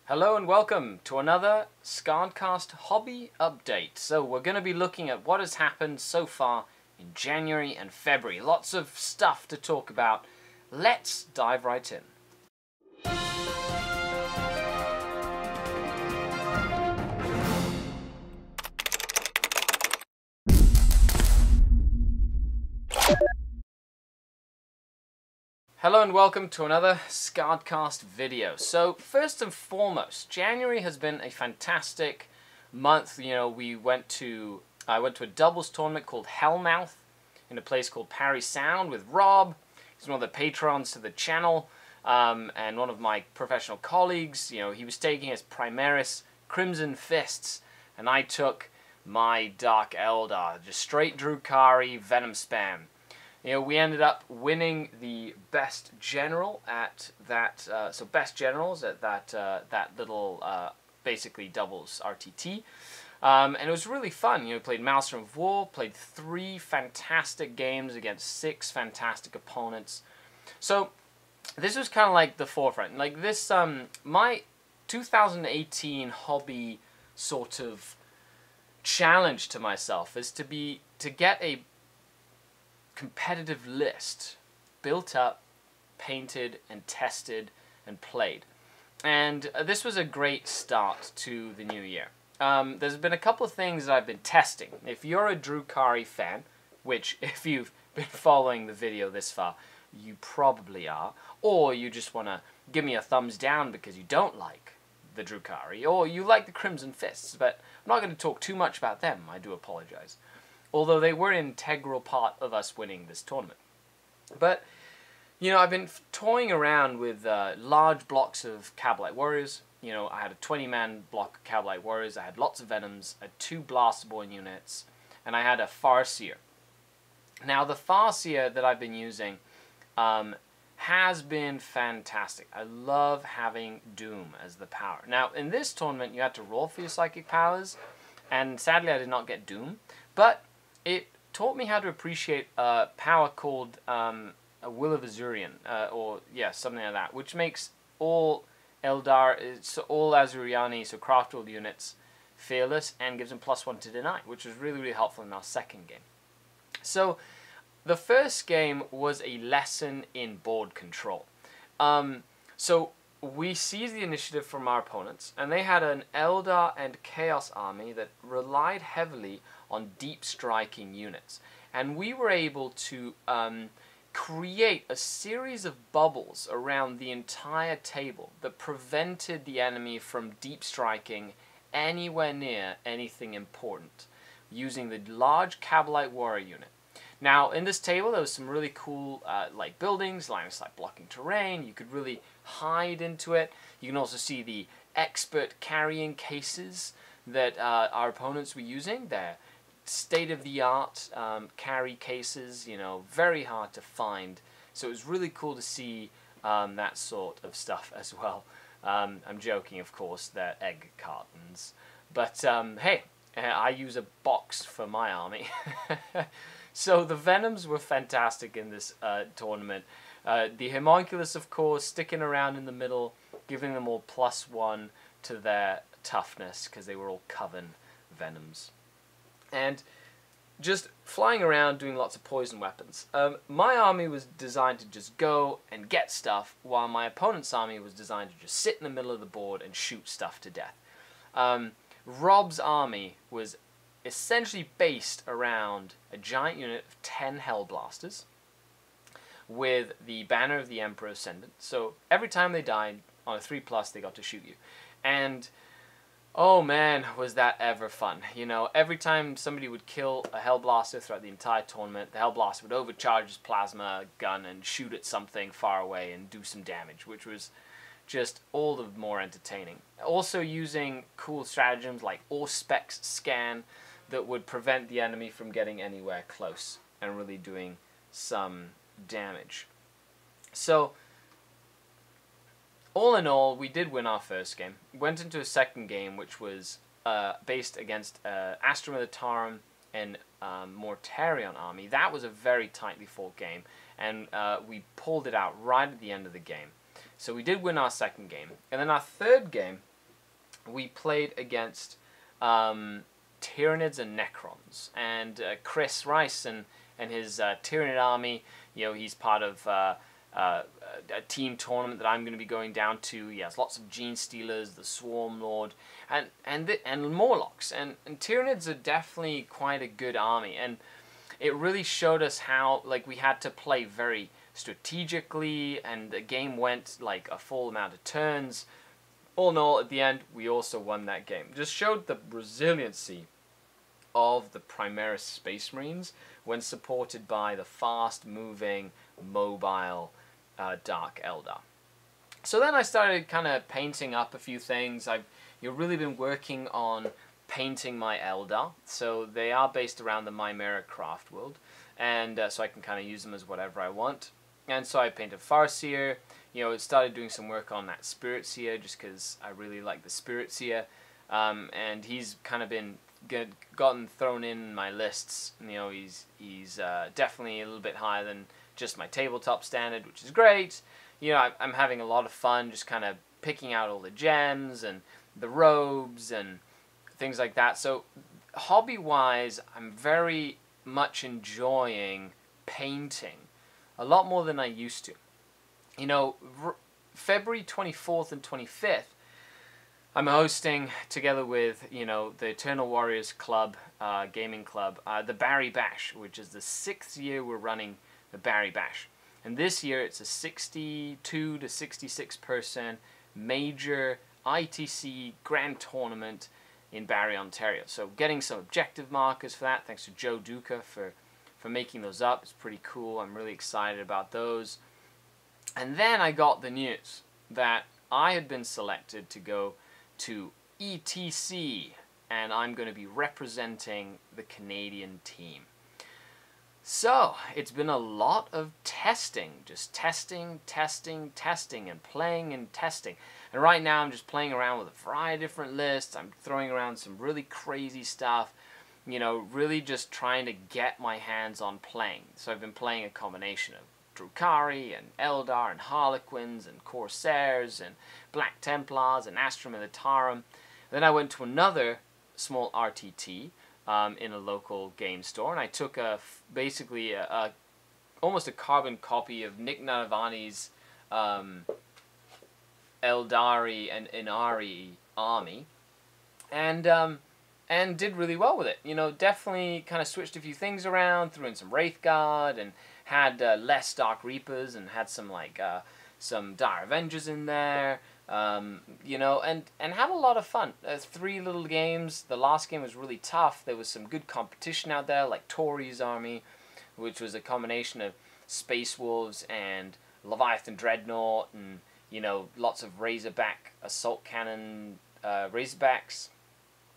Hello and welcome to another Skaredcast hobby update. So we're going to be looking at what has happened so far in January and February. Lots of stuff to talk about. Let's dive right in. Hello and welcome to another Skaredcast video. So first and foremost, January has been a fantastic month. You know, I went to a doubles tournament called Hellmouth in a place called Parry Sound with Rob. He's one of the patrons to the channel, and one of my professional colleagues. You know, he was taking his Primaris Crimson Fists, and I took my Dark Eldar, just straight Drukhari Venom spam. You know, we ended up winning the best general at that, best generals at that little, basically doubles RTT. And it was really fun. You know, played Maelstrom of War, played 3 fantastic games against 6 fantastic opponents. So this was kind of like the forefront. Like this, my 2018 hobby sort of challenge to myself is to get a competitive list built up, painted and tested and played. And this was a great start to the new year. There's been a couple of things that I've been testing. If you're a Drukhari fan, which if you've been following the video this far, you probably are, or you just want to give me a thumbs down because you don't like the Drukhari, or you like the Crimson Fists, but I'm not going to talk too much about them, I do apologize. Although they were an integral part of us winning this tournament. But, you know, I've been toying around with large blocks of Cabalite Warriors. You know, I had a 20-man block of Cabalite Warriors, I had lots of Venoms, I had 2 Blasterborn units, and I had a Farseer. Now, the Farseer that I've been using has been fantastic. I love having Doom as the power. Now, in this tournament, you had to roll for your psychic powers, and sadly I did not get Doom, but it taught me how to appreciate a power called a Will of Azurian, or yeah, something like that, which makes all Eldar, all Azuriani, so craftable units, fearless and gives them +1 to deny, which was really, really helpful in our second game. So the first game was a lesson in board control. So we seized the initiative from our opponents, and they had an Eldar and Chaos army that relied heavily on deep striking units. And we were able to create a series of bubbles around the entire table that prevented the enemy from deep striking anywhere near anything important, using the large Cabalite Warrior unit. Now, in this table, there was some really cool like buildings, line of sight blocking terrain. You could really hide into it. You can also see the expert carrying cases that our opponents were using. They're state-of-the-art carry cases, you know, very hard to find. So it was really cool to see that sort of stuff as well. I'm joking, of course, they're egg cartons. But hey, I use a box for my army. So the Venoms were fantastic in this tournament. The Homunculus, of course, sticking around in the middle, giving them all +1 to their toughness, because they were all Coven Venoms. And just flying around doing lots of poison weapons. My army was designed to just go and get stuff, while my opponent's army was designed to just sit in the middle of the board and shoot stuff to death. Rob's army was essentially based around a giant unit of 10 Hellblasters with the Banner of the Emperor Ascendant. So every time they died on a 3+, they got to shoot you. And oh man, was that ever fun. You know, every time somebody would kill a Hellblaster throughout the entire tournament, the Hellblaster would overcharge his plasma gun and shoot at something far away and do some damage, which was just all the more entertaining. Also using cool stratagems like Auspex Scan that would prevent the enemy from getting anywhere close and really doing some damage. So all in all, we did win our first game. We went into a second game, which was based against Astra Militarum and Mortarion army. That was a very tightly fought game, and we pulled it out right at the end of the game. So we did win our second game. And then our third game, we played against Tyranids and Necrons, and Chris Rice and his Tyranid army. He's part of a team tournament that I'm going to be going down to. He has lots of Gene Stealers, the Swarm Lord, and Morlocks, and Tyranids are definitely quite a good army, and it really showed us how we had to play very strategically, and the game went like a full amount of turns. All in all, at the end, we also won that game. Just showed the resiliency of the Primaris Space Marines when supported by the fast-moving, mobile Dark Eldar. So then I started kind of painting up a few things. I've really been working on painting my Eldar. So they are based around the Mimera craft world, and so I can kind of use them as whatever I want. And so I painted Farseer. Started doing some work on that Spirit Seer just because I really like the Spirit Seer. And he's kind of been gotten thrown in my lists. He's definitely a little bit higher than just my tabletop standard, which is great. I'm having a lot of fun just kind of picking out all the gems and the robes and things like that. So hobby-wise, I'm very much enjoying painting a lot more than I used to. February 24th and 25th, I'm hosting, together with, the Eternal Warriors Club, gaming club, the Barry Bash, which is the 6th year we're running the Barry Bash. And this year it's a 62 to 66 person major ITC grand tournament in Barrie, Ontario. So getting some objective markers for that, thanks to Joe Duca for making those up. It's pretty cool. I'm really excited about those. And then I got the news that I had been selected to go to ETC, and I'm going to be representing the Canadian team. So it's been a lot of testing, just testing, and playing and testing. And right now I'm just playing around with a variety of different lists. I'm throwing around some really crazy stuff, really just trying to get my hands on playing. So I've been playing a combination of Drukhari and Eldar and Harlequins and Corsairs and Black Templars and Astra Militarum. Then I went to another small RTT in a local game store, and I took basically almost a carbon copy of Nick Nanavani's Eldari and Inari army, and did really well with it. Definitely kind of switched a few things around, threw in some Wraith Guard, and had less Dark Reapers, and had some some Dire Avengers in there, and had a lot of fun. 3 little games. The last game was really tough. There was some good competition out there, like Tori's army, which was a combination of Space Wolves and Leviathan Dreadnought, and lots of Razorback assault cannon Razorbacks.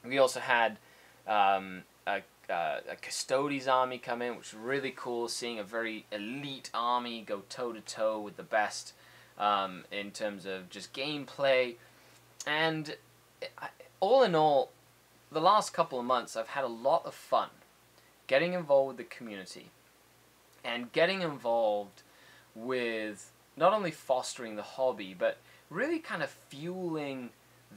We also had a Custodes army come in, which was really cool, seeing a very elite army go toe-to-toe with the best in terms of just gameplay. And all in all, the last couple of months I've had a lot of fun getting involved with the community and getting involved with not only fostering the hobby, but really kind of fueling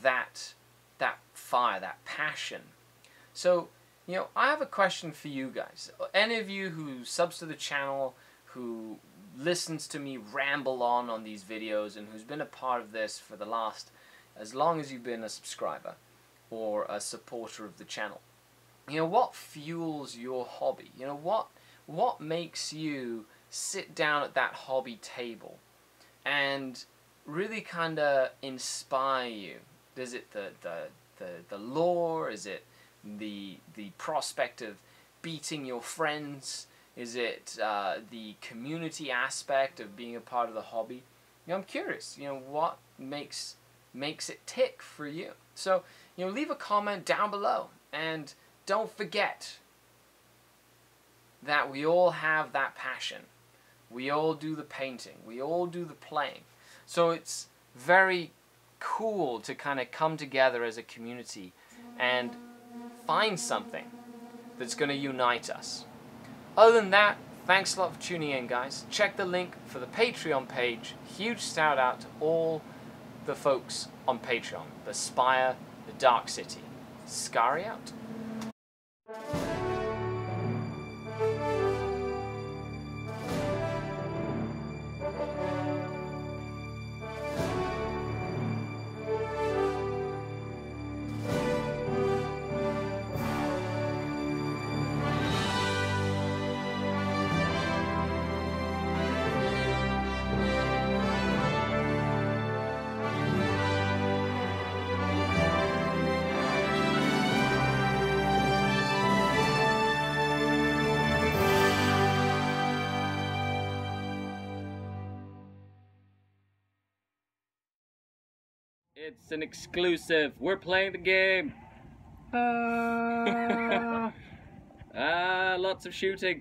that fire, that passion. So, I have a question for you guys. Any of you who subs to the channel, who listens to me ramble on these videos, and who's been a part of this for the last, as long as you've been a subscriber or a supporter of the channel, what fuels your hobby? What makes you sit down at that hobby table and really kind of inspire you? Is it the lore? Is it the prospect of beating your friends? Is it the community aspect of being a part of the hobby? I'm curious. What makes it tick for you? So leave a comment down below, and don't forget that we all have that passion. We all do the painting. We all do the playing. So it's very cool to kind of come together as a community and find something that's going to unite us. Other than that, thanks a lot for tuning in, guys. Check the link for the Patreon page. Huge shout out to all the folks on Patreon. The Spire, the Dark City. Skari out. It's an exclusive. We're playing the game. Lots of shooting.